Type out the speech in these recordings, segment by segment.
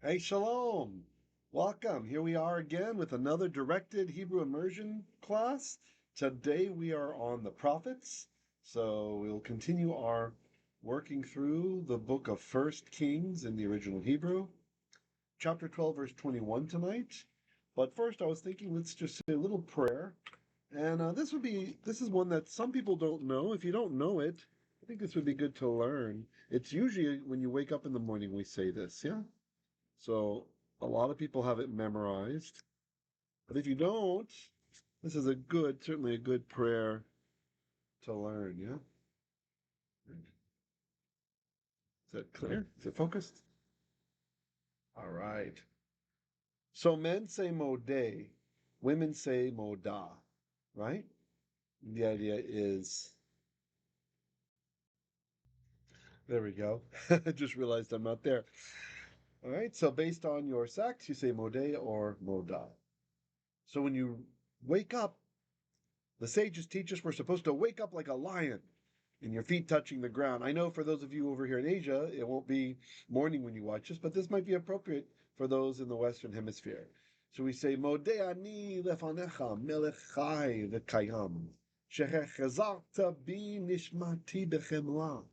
Hey, shalom. Welcome. Here we are again with another directed Hebrew immersion class. Today we are on the prophets. So we'll continue our working through the book of First Kings in the original Hebrew, chapter 12, verse 21 tonight. But first I was thinking let's just say a little prayer. And this is one that some people don't know. If you don't know it, I think this would be good to learn. It's usually when you wake up in the morning we say this, yeah? So a lot of people have it memorized. But if you don't, this is certainly a good prayer to learn, yeah? Is that clear? Is it focused? All right. So men say Modeh, women say Moda, right? The idea is, there we go. I just realized I'm not there. All right, so based on your sex, you say Modeh or Moda. So when you wake up, the sages teach us we're supposed to wake up like a lion and your feet touching the ground. I know for those of you over here in Asia, it won't be morning when you watch this, but this might be appropriate for those in the Western Hemisphere. So we say, Modeh ani lefanecha melech chai v'kayam, shechezarta bi nishmati bechemla,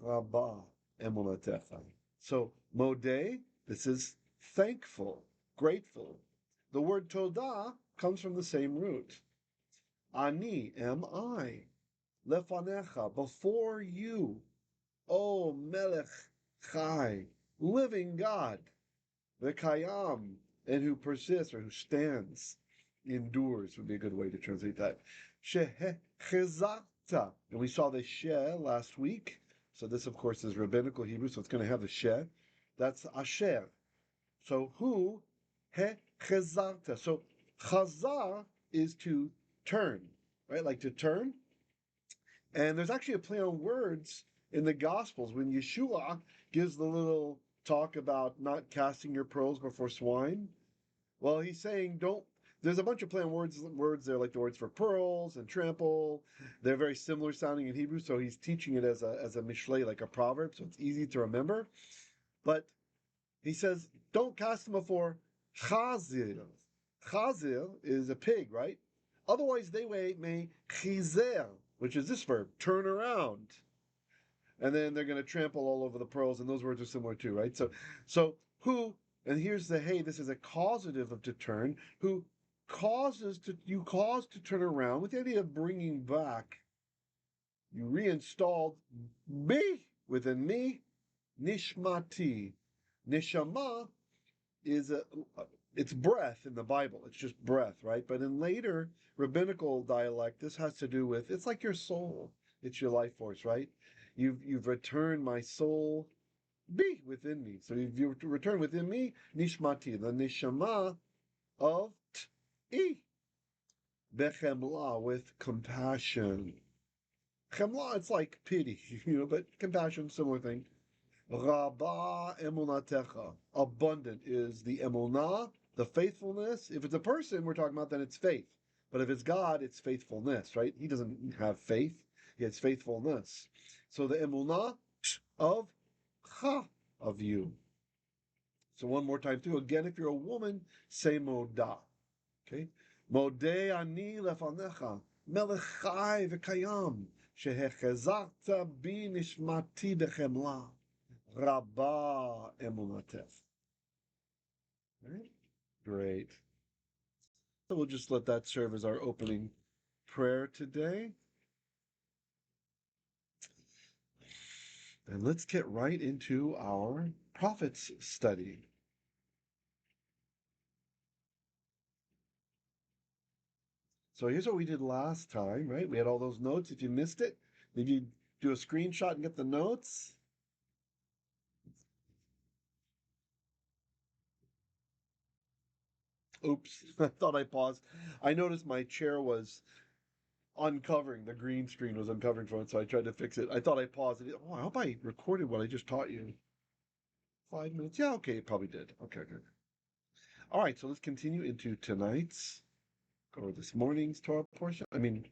rabba emunatecha. So, Modeh, this is thankful, grateful. The word todah comes from the same root. Ani, am I. Lefanecha, before you, O Melech Chai, living God, the Kayam, and who persists or who stands, endures would be a good way to translate that. Shechezakta, and we saw the she last week. So this, of course, is rabbinical Hebrew, so it's going to have the she. That's asher. So who hechezakta. So chazar is to turn, right? Like to turn. And there's actually a play on words in the Gospels when Yeshua gives the little talk about not casting your pearls before swine. Well, he's saying don't. There's a bunch of play on words there, like the words for pearls and trample. They're very similar sounding in Hebrew, so he's teaching it as a mishlei, like a proverb, so it's easy to remember. But he says, don't cast them before chazir. Chazir is a pig, right? Otherwise, they may chizer, which is this verb, turn around. And then they're going to trample all over the pearls, and those words are similar too, right? So who, and here's the hey, this is a causative of to turn, who you cause to turn around with the idea of bringing back. You reinstalled me within me, nishmati. Neshama is it's breath in the Bible. It's just breath, right? But in later rabbinical dialect, this has to do with it's like your soul. It's your life force, right? You've returned my soul be within me. So you return within me, nishmati, the neshama of t bechemla, with compassion. Chemla, it's like pity, but compassion, similar thing. Rabba emunatecha. Abundant is the emunah, the faithfulness. If it's a person we're talking about, then it's faith. But if it's God, it's faithfulness, right? He doesn't have faith, he has faithfulness. So the emunah of cha, of you. So one more time too. Again, if you're a woman, say moda. Okay? Modeh ani lefanecha, melech chai v'kayam, shehechezarta bi nishmati bechemla. Rabba emunatef. Right? Great. So we'll just let that serve as our opening prayer today. And let's get right into our prophets study. So here's what we did last time, right? We had all those notes. If you missed it, maybe do a screenshot and get the notes. Oops, I thought I paused. I noticed my chair was uncovering, the green screen was uncovering from it, so I tried to fix it. I thought I paused it. Oh, I hope I recorded what I just taught you. 5 minutes? Yeah, okay, it probably did. Okay, good. All right, so let's continue into tonight's or this morning's Torah portion. I mean,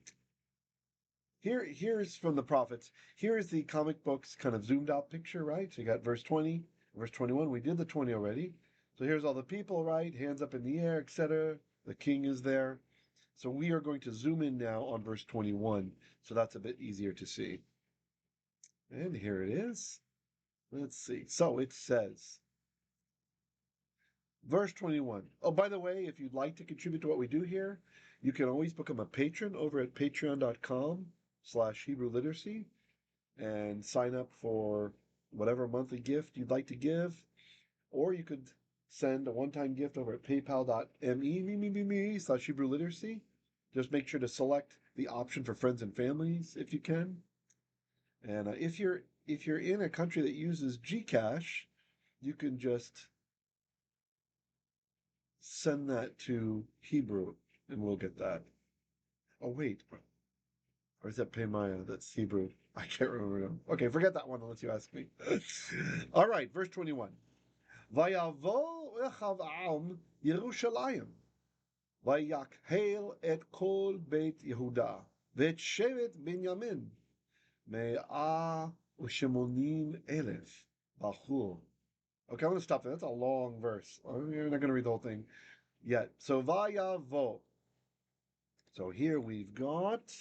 here's from the prophets. Here is the comic books kind of zoomed out picture, right? So you got verse 20, verse 21. We did the 20 already. So here's all the people, right? Hands up in the air, etc. The king is there. So we are going to zoom in now on verse 21. So that's a bit easier to see. And here it is. Let's see. So it says, verse 21. Oh, by the way, if you'd like to contribute to what we do here, you can always become a patron over at patreon.com/Hebrew literacy and sign up for whatever monthly gift you'd like to give. Or you could send a one-time gift over at paypal.me/Hebrew literacy. Just make sure to select the option for friends and families if you can. And if you're in a country that uses Gcash, you can just send that to Hebrew, and we'll get that. Oh wait, or is that Paymaya? That's Hebrew. I can't remember now. Okay, forget that one unless you ask me. All right, verse 21. vayavo am Yerushalayim, ויקהל et kol beit Yehudah, ואת sheivet Binyamin, 180,000 bachur. Okay, I'm going to stop there. That's a long verse. You're not going to read the whole thing yet. So vayavo. So here we've got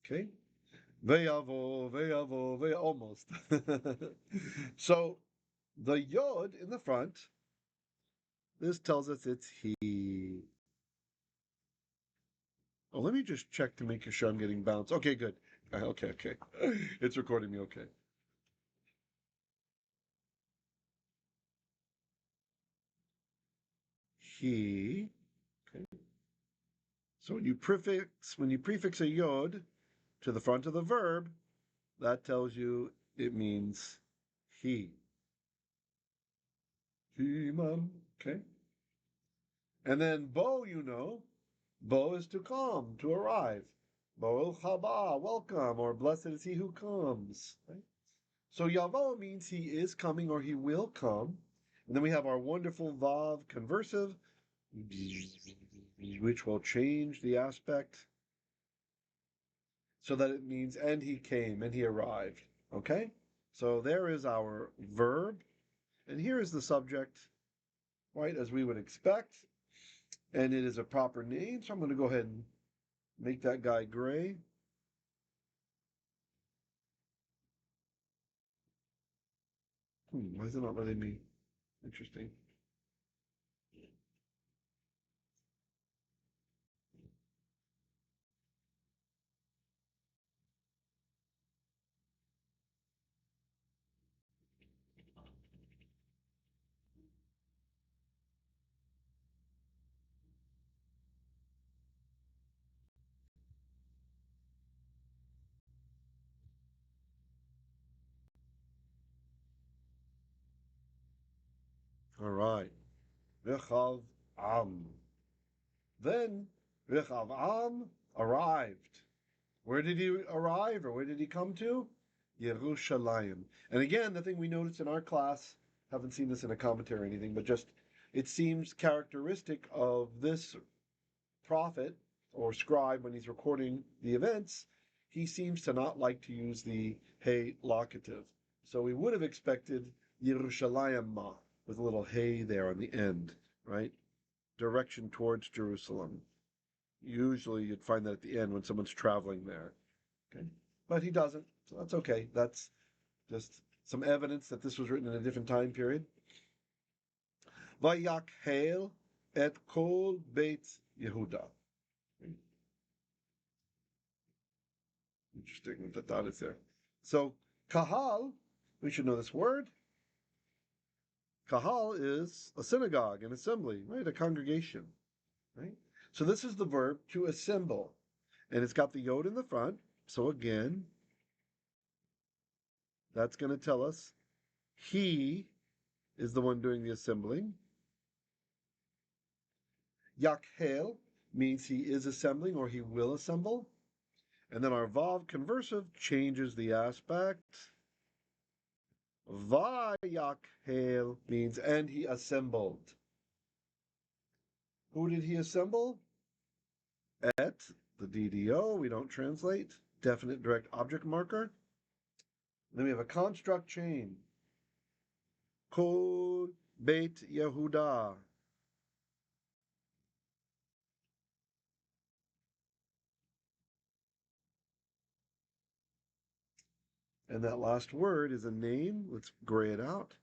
okay. Vayavo, almost. So the yod in the front, this tells us it's he. Oh, let me just check to make sure I'm getting bounced. Okay, good. Okay. It's recording me, okay. He. Okay. So when you prefix a yod to the front of the verb, that tells you it means he. He-man. Okay. And then bo, bo is to come, to arrive. Milchamah, welcome, or blessed is he who comes. Right? So yavo means he is coming or he will come. And then we have our wonderful vav conversive, which will change the aspect so that it means and he came and he arrived. Okay? So there is our verb. And here is the subject, right, as we would expect. And it is a proper name. So I'm going to go ahead and make that guy gray. Why is it not letting me? Interesting. All right. Rechav Am. Then Rechav Am arrived. Where did he arrive, or where did he come to? Yerushalayim. And again, the thing we noticed in our class, haven't seen this in a commentary or anything, but just it seems characteristic of this prophet or scribe when he's recording the events, he seems to not like to use the hey locative. So we would have expected Yerushalayim with a little hey there on the end, right? Direction towards Jerusalem. Usually you'd find that at the end when someone's traveling there. Okay. But he doesn't, so that's okay. That's just some evidence that this was written in a different time period. Vayakheil et kol beit Yehudah. Interesting that that is there. So kahal, we should know this word. Kahal is a synagogue, an assembly, right? A congregation, right? So this is the verb to assemble. And it's got the yod in the front. So again, that's going to tell us he is the one doing the assembling. Yakhel means he is assembling or he will assemble. And then our vav conversive changes the aspect. Vayakhel means and he assembled. Who did he assemble? Et, the DDO, we don't translate. Definite direct object marker. Then we have a construct chain. Kol beit Yehudah. And that last word is a name. Let's gray it out.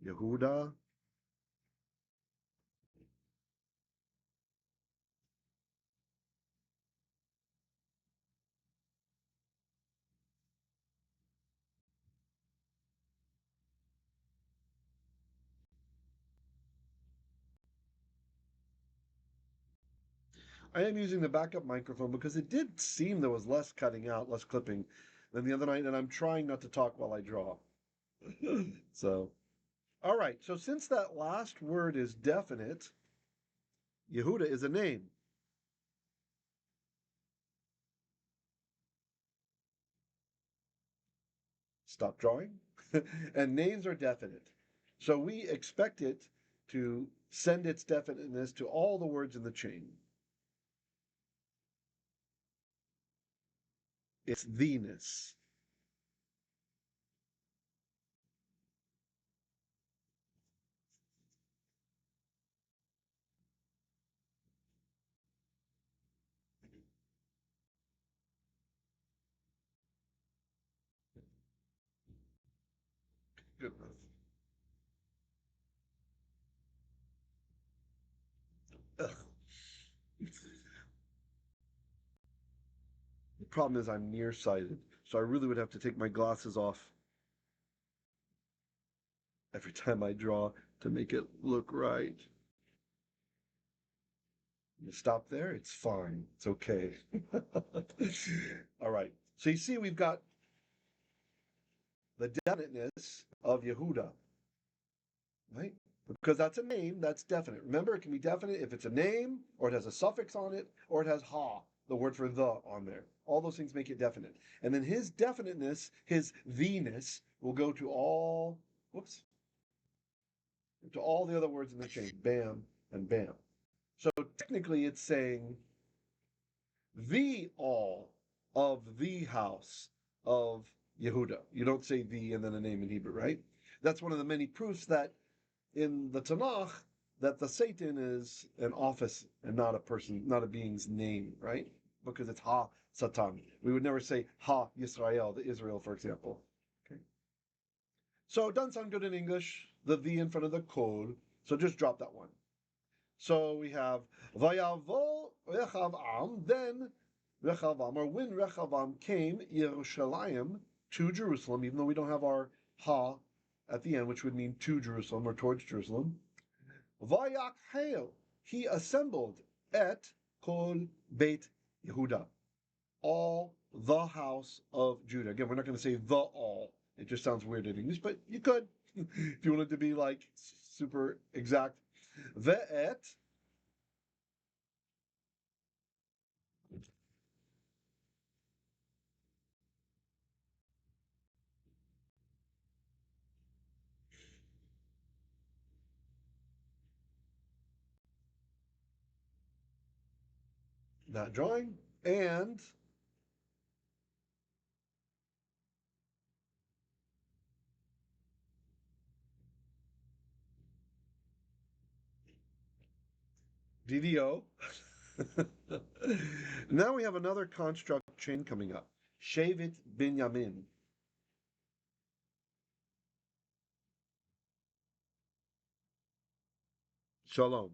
Yehudah. I am using the backup microphone because it did seem there was less cutting out, less clipping than the other night, and I'm trying not to talk while I draw. So, all right. So since that last word is definite, Yehudah is a name. Stop drawing. And names are definite. So we expect it to send its definiteness to all the words in the chain. It's the-ness. Good enough. The problem is I'm nearsighted, so I really would have to take my glasses off every time I draw to make it look right. You stop there, it's fine. It's okay. All right. So you see, we've got the definiteness of Yehudah, right? Because that's a name, that's definite. Remember, it can be definite if it's a name, or it has a suffix on it, or it has ha, the word for the, on there. All those things make it definite. And then his definiteness, his the-ness, will go to all, whoops, to all the other words in the chain, bam and bam. So technically it's saying the all of the house of Yehudah. You don't say the and then a name in Hebrew, right? That's one of the many proofs that in the Tanakh that the Satan is an office and not a person, not a being's name, right? Because it's Ha Satan. We would never say Ha Yisrael, the Israel, for example. Okay. So it doesn't sound good in English, the in front of the kol. So just drop that one. So we have vayavo Rechavam, then Rechavam, or when Rechavam came Yerushalayim to Jerusalem, even though we don't have our ha at the end, which would mean to Jerusalem or towards Jerusalem. Vayakhel, he assembled et kol beit Yehudah, all the house of Judah. Again, we're not going to say the all. It just sounds weird in English, but you could if you wanted to be like super exact. Ve'et, not drawing, and DDO. Now we have another construct chain coming up. Sheivet Binyamin. Shalom.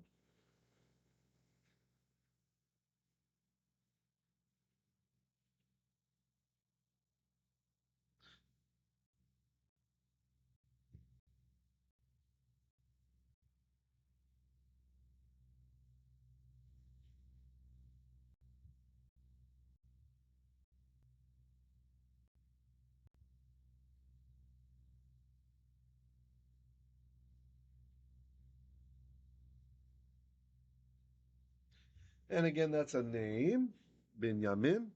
And again, that's a name, Binyamin.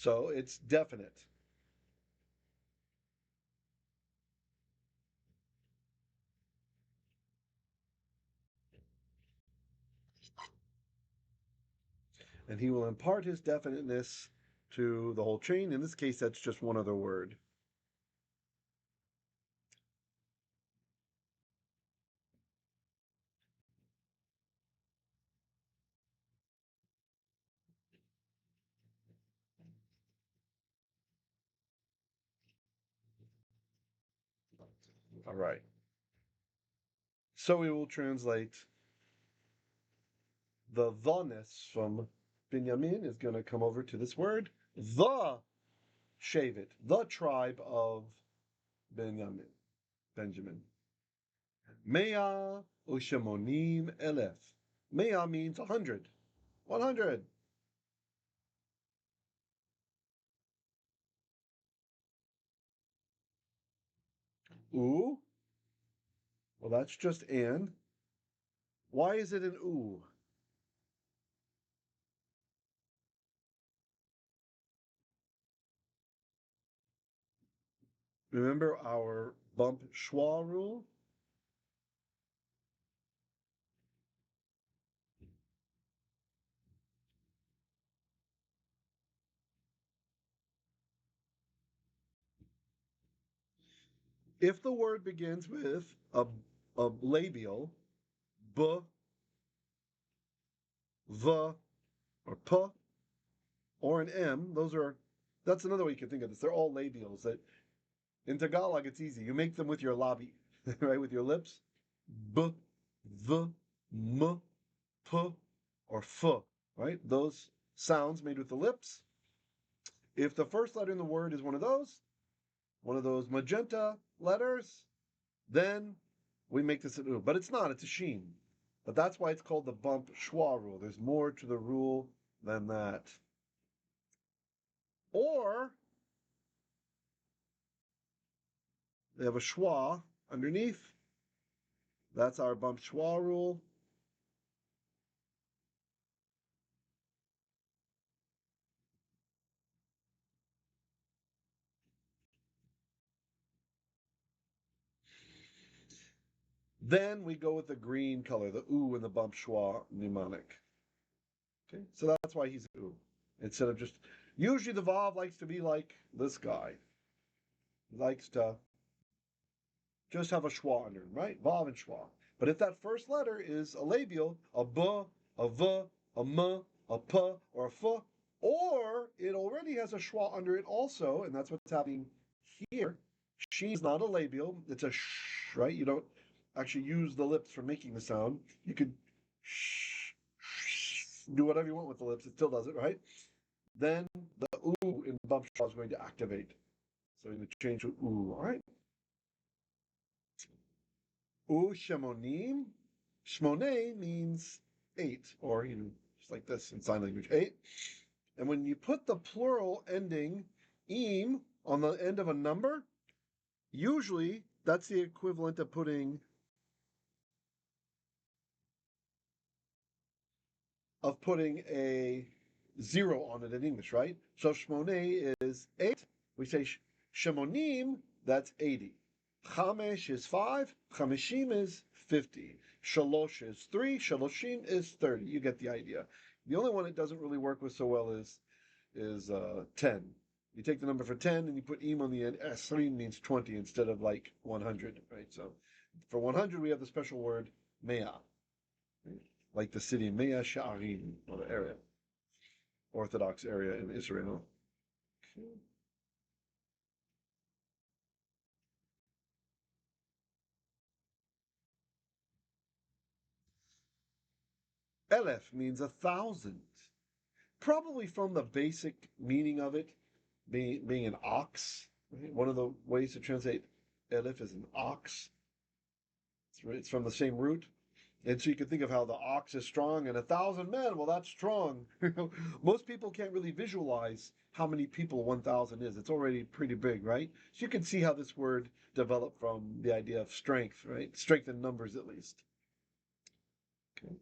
So it's definite. And he will impart his definiteness to the whole chain. In this case, that's just one other word. All right. So we will translate the the-ness from Binyamin is going to come over to this word, the sheivet, the tribe of Benjamin. Mea ushemonim elef. Mea means 100. 100. U. Well, that's just and. Why is it an u? Remember our bump shwa rule? If the word begins with a labial, b, v, or p, or an m, that's another way you can think of this. They're all labials. That in Tagalog, it's easy. You make them with your labi, right, with your lips. B, v, m, p, or f, right? Those sounds made with the lips. If the first letter in the word is one of those magenta letters, then we make this an u. But it's not, it's a sheen. But that's why it's called the bump shwa rule. There's more to the rule than that. Or they have a shwa underneath. That's our bump shwa rule. Then we go with the green color, the u in the bump schwa mnemonic. Okay, so that's why he's u. Instead of just, usually the vav likes to be like this guy. He likes to just have a schwa under him, right? Vav and schwa. But if that first letter is a labial, a b, a v, a m, a p, or a f, or it already has a schwa under it also, and that's what's happening here. She is not a labial, it's a sh, right? You don't actually use the lips for making the sound. You could do whatever you want with the lips, it still does it, right? Then the oo in bump schwa is going to activate. So you're going to change to oo, all right? U shemonim. Shmoneh means 8, or just like this in sign language, 8. And when you put the plural ending im on the end of a number, usually that's the equivalent of putting a 0 on it in English, right? So shmoneh is 8. We say shemonim, that's 80. Chamesh is 5. Chameshim is 50. Shalosh is 3. Shaloshim is 30. You get the idea. The only one it doesn't really work with so well is 10. You take the number for 10 and you put im on the end. Esrim means 20 instead of like 100, right? So for 100 we have the special word mea, right? Like the city Mea Sha'arim, or the area, Orthodox area in Israel. Okay. Elef means 1,000. Probably from the basic meaning of it being an ox. Right? One of the ways to translate Elef is an ox. It's from the same root. And so you can think of how the ox is strong and 1,000 men, well, that's strong. Most people can't really visualize how many people 1,000 is. It's already pretty big, right? So you can see how this word developed from the idea of strength, right? Strength in numbers, at least. Okay.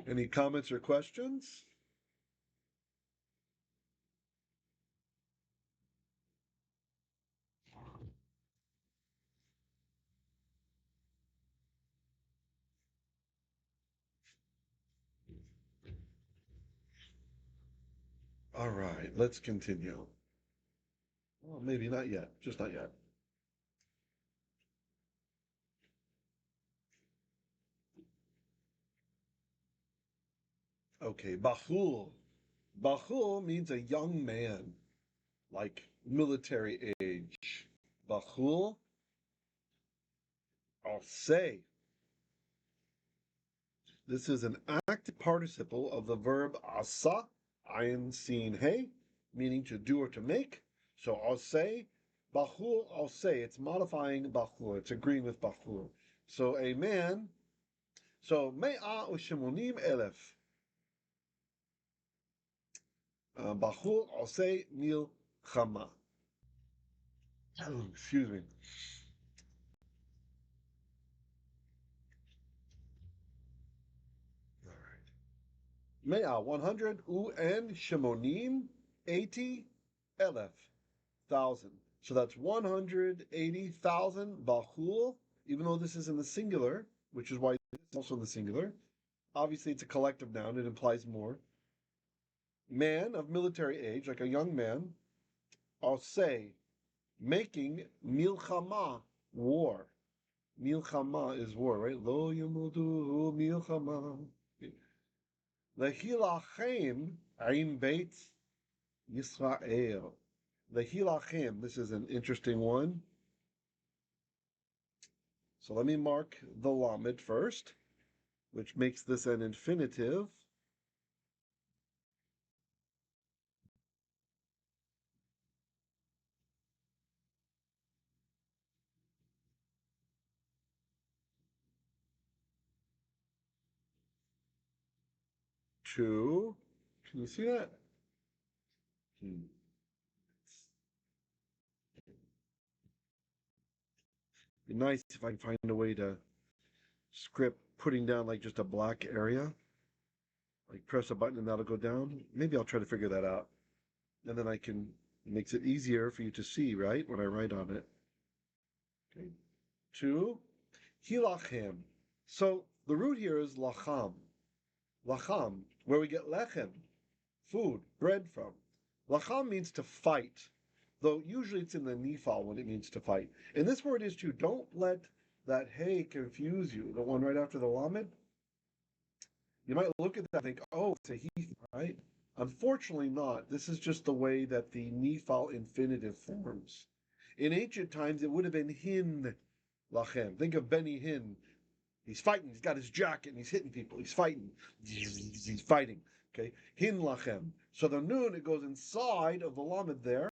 Any comments or questions? All right, let's continue. Well, maybe not yet, just not yet. Okay, bachur. Bachur means a young man, like military age. Bachur, I'll say. This is an active participle of the verb asa, ayin sin hey, meaning to do or to make. So I'll say, bachur, I'll say. It's modifying bachur. It's agreeing with bachur. So a man, so me'a u'shemonim elef. Bachur, I'll say milchamah. Excuse me. All right. Me'a, 100, u'en shemonim, 80, elef, 1,000. So that's 180,000 bachur, even though this is in the singular, which is why it's also in the singular. Obviously, it's a collective noun. It implies more. Man of military age, like a young man, I'll say, making milchamah, war. Milchamah is war, right? Lo yamudu milchamah. Lahilachem im beit Yisrael. Lahilachem, this is an interesting one. So let me mark the lamed first, which makes this an infinitive. Two. Can you see that? Be nice if I can find a way to script putting down like just a black area. Like press a button and that'll go down. Maybe I'll try to figure that out. And then I can, it makes it easier for you to see, right? When I write on it. Okay. Two, hilachem. So the root here is lacham. Lacham, where we get lechem, food, bread from. Lacham means to fight, though usually it's in the Nifal when it means to fight. And this word is too. Don't let that hey confuse you. The one right after the lamed. You might look at that and think, oh, it's a hifal, right? Unfortunately not. This is just the way that the Nifal infinitive forms. In ancient times, it would have been hin lachem. Think of Benny Hin. He's fighting. He's got his jacket and he's hitting people. He's fighting. He's fighting. Okay. Hin lachem. So the noon, it goes inside of the lamed there.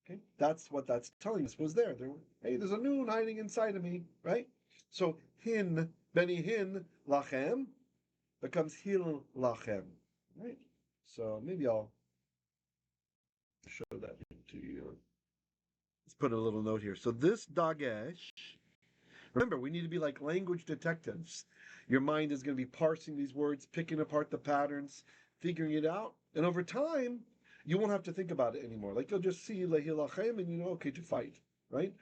Okay. That's what that's telling us was there. Hey, there's a noon hiding inside of me, right? So hin, Benny Hin lachem becomes hil lachem, right? So maybe I'll show that to you. Let's put a little note here. So this dagesh, remember, we need to be like language detectives. Your mind is going to be parsing these words, picking apart the patterns, figuring it out. And over time, you won't have to think about it anymore. Like you'll just see lehilachem and you know, okay, to fight, right?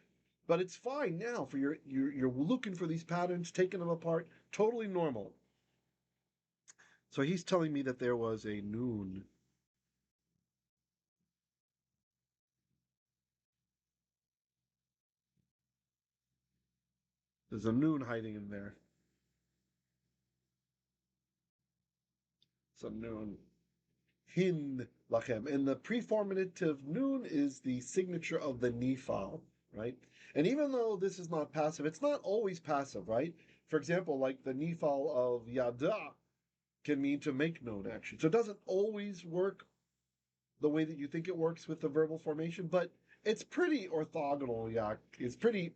But it's fine now for you're looking for these patterns, taking them apart, totally normal. So he's telling me that there was a noon. There's a noon hiding in there. Some noon. Hin lachem. And the preformative noon is the signature of the Nifal, right? And even though this is not passive, it's not always passive, right? For example, like the Nifal of Yada can mean to make known, actually. So it doesn't always work the way that you think it works with the verbal formation, but it's pretty orthogonal, yeah. It's pretty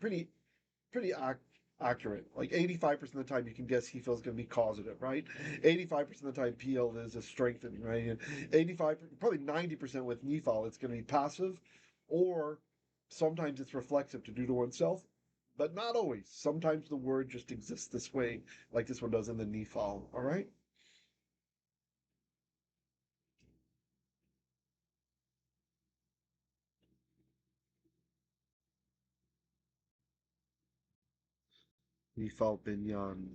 accurate. Like 85% of the time you can guess he feels going to be causative, right? 85% of the time PL is a strengthening, right? And 85, probably 90% with Nifal, it's going to be passive, or sometimes it's reflexive to do to oneself, but not always. Sometimes the word just exists this way, like this one does in the Nifal, all right? Nifal binyan.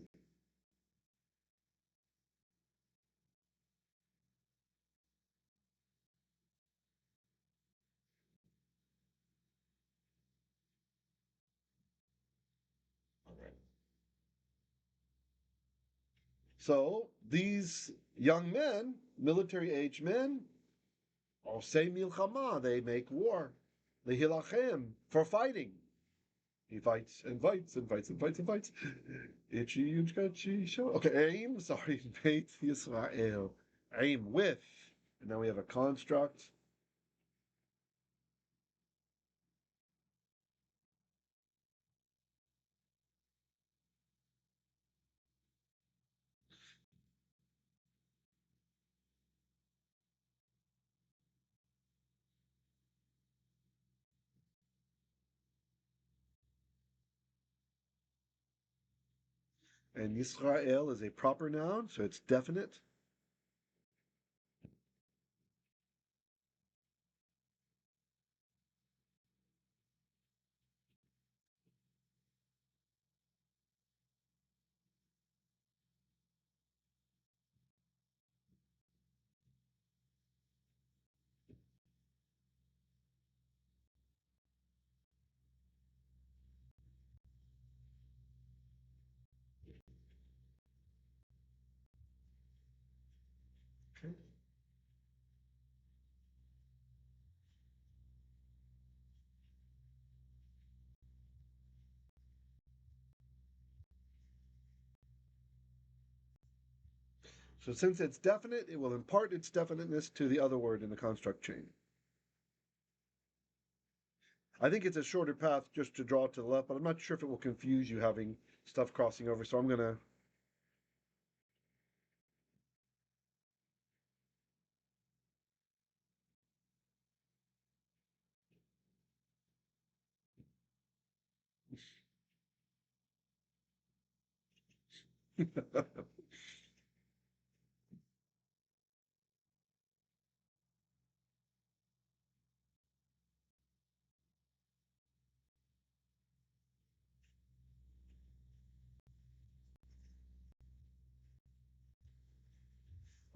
All right. So these young men, military-age men, all say milchamah. They make war. להלחם, for fighting. He fights and fights and fights and fights and fights. Itchy and scratchy show. Okay, aim. Sorry, beit Yisrael. Aim with. And now we have a construct. And Yisrael is a proper noun, so it's definite. Okay. So since it's definite, it will impart its definiteness to the other word in the construct chain. I think it's a shorter path just to draw to the left, but I'm not sure if it will confuse you having stuff crossing over. So I'm going to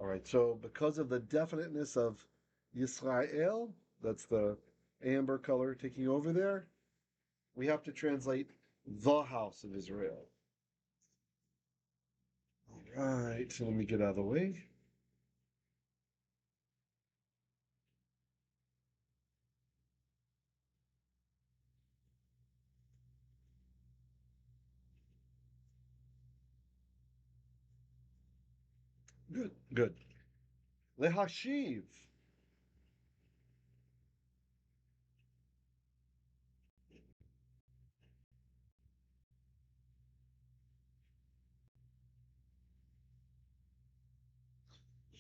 All right, so because of the definiteness of Yisrael, that's the amber color taking over there, we have to translate the house of Israel. All right, so let me get out of the way. Good, good. Lehashiv.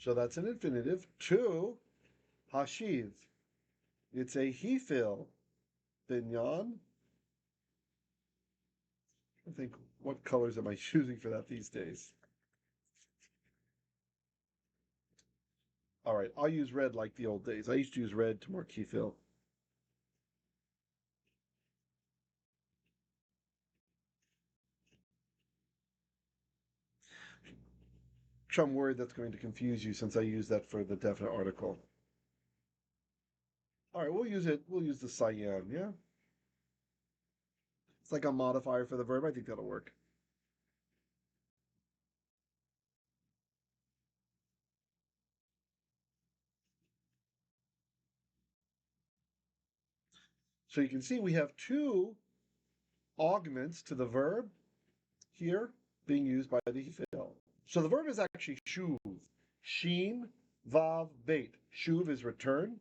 So that's an infinitive. To hashiv. It's a hifal. Binyan. I think, what colors am I choosing for that these days? All right, I'll use red like the old days. I used to use red to mark hifal. Which I'm worried that's going to confuse you since I use that for the definite article. All right, we'll use it. We'll use the cyan, yeah? It's like a modifier for the verb. I think that'll work. So you can see we have two augments to the verb here being used by the hifal. So the verb is actually shuv. Sheen, vav, beit. Shuv is return.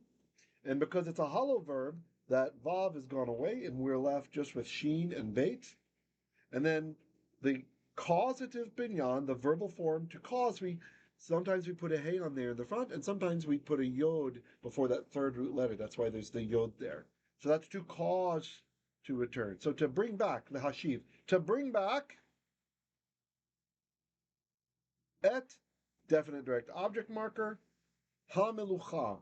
And because it's a hollow verb, that vav has gone away and we're left just with sheen and beit. And then the causative binyan, the verbal form to cause, sometimes we put a hey on there in the front, and sometimes we put a yod before that third root letter. That's why there's the yod there. So that's to cause to return. So to bring back, the hashiv, to bring back et, definite direct object marker, hamlukhah.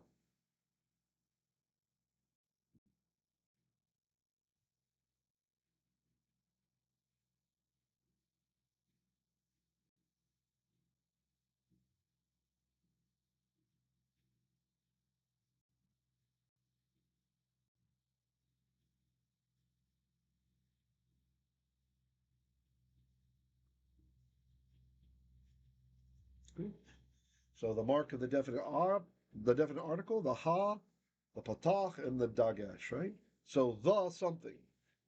So the mark of the definite article, the ha, the patach, and the dagash, right? So the something.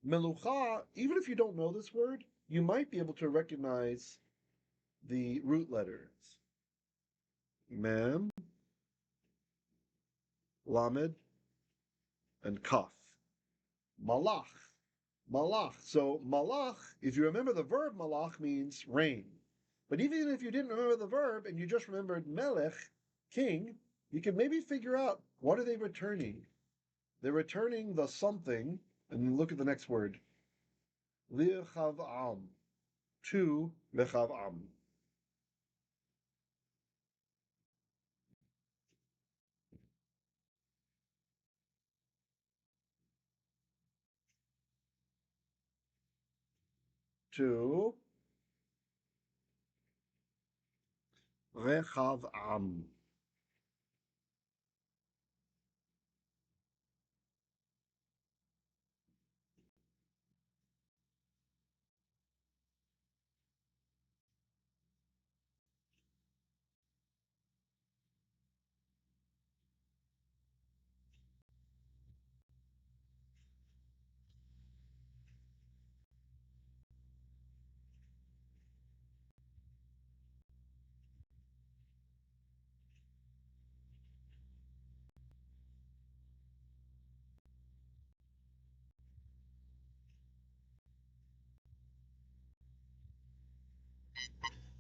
Melukha, even if you don't know this word, you might be able to recognize the root letters. Mem, lamed, and kaf. Malach. Malach. So malach, if you remember the verb malach means rain. But even if you didn't remember the verb and you just remembered melech, king, you can maybe figure out what are they returning. They're returning the something, and look at the next word. Lichav'am. To lechav'am. To Rechav'am.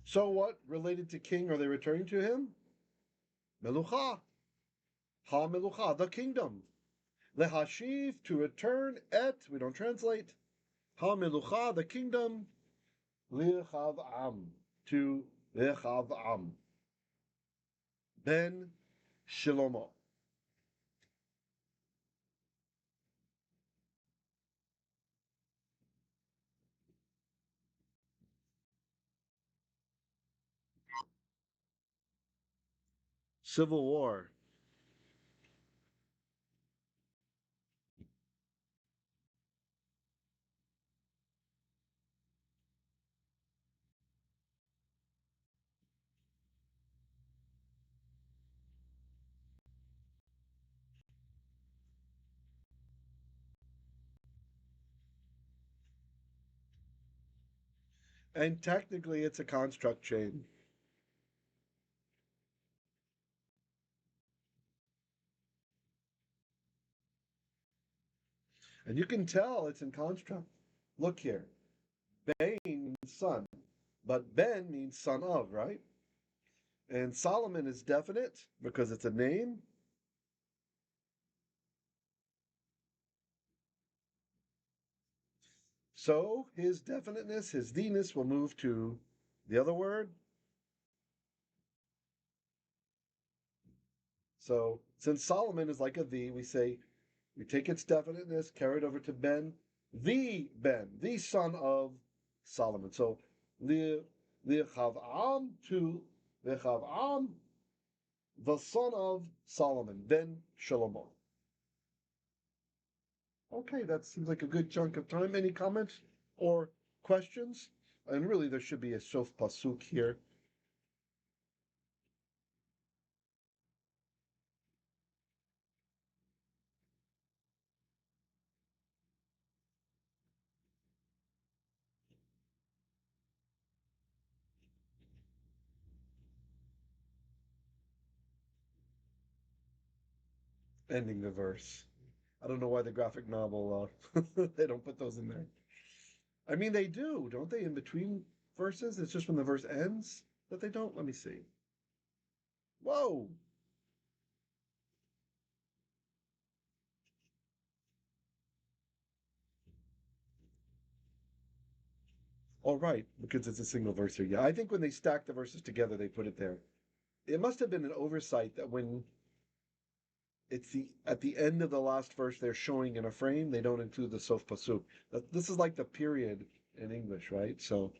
So what related to king are they returning to him? Melucha. Hamlukhah, the kingdom. Lehashiv, to return, we don't translate. Hamlukhah, the kingdom. Lichav'am, to Lichav'am. Ben Shlomo. Civil War. And technically it's a construct chain. And you can tell it's in construct. Look here. Bain means son, but Ben means son of, right? And Solomon is definite because it's a name. So his definiteness, his theness will move to the other word. So since Solomon is like a the, we say we take its definiteness, carry it over to Ben, the son of Solomon. So Lichav'am to Lichav'am, the son of Solomon, Ben Shlomo. Okay, that seems like a good chunk of time. Any comments or questions? And really, there should be a sof pasuk here. Ending the verse. I don't know why the graphic novel they don't put those in there. I mean, they do, don't they? In between verses, it's just when the verse ends that they don't. Let me see. Whoa! All right, because it's a single verse here. Yeah, I think when they stack the verses together, they put it there. It must have been an oversight that when it's at the end of the last verse they're showing in a frame, they don't include the sof pasuk. This is like the period in English, right? So,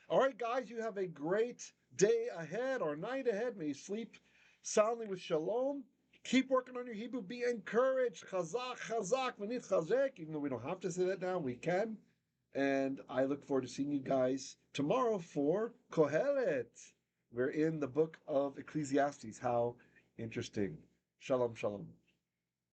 all right, guys, you have a great day ahead or night ahead. May you sleep soundly with shalom. Keep working on your Hebrew. Be encouraged. Chazak, chazak, v'nit chazek. Even though we don't have to say that now, we can. And I look forward to seeing you guys tomorrow for Kohelet. We're in the book of Ecclesiastes. How interesting. Shalom, shalom.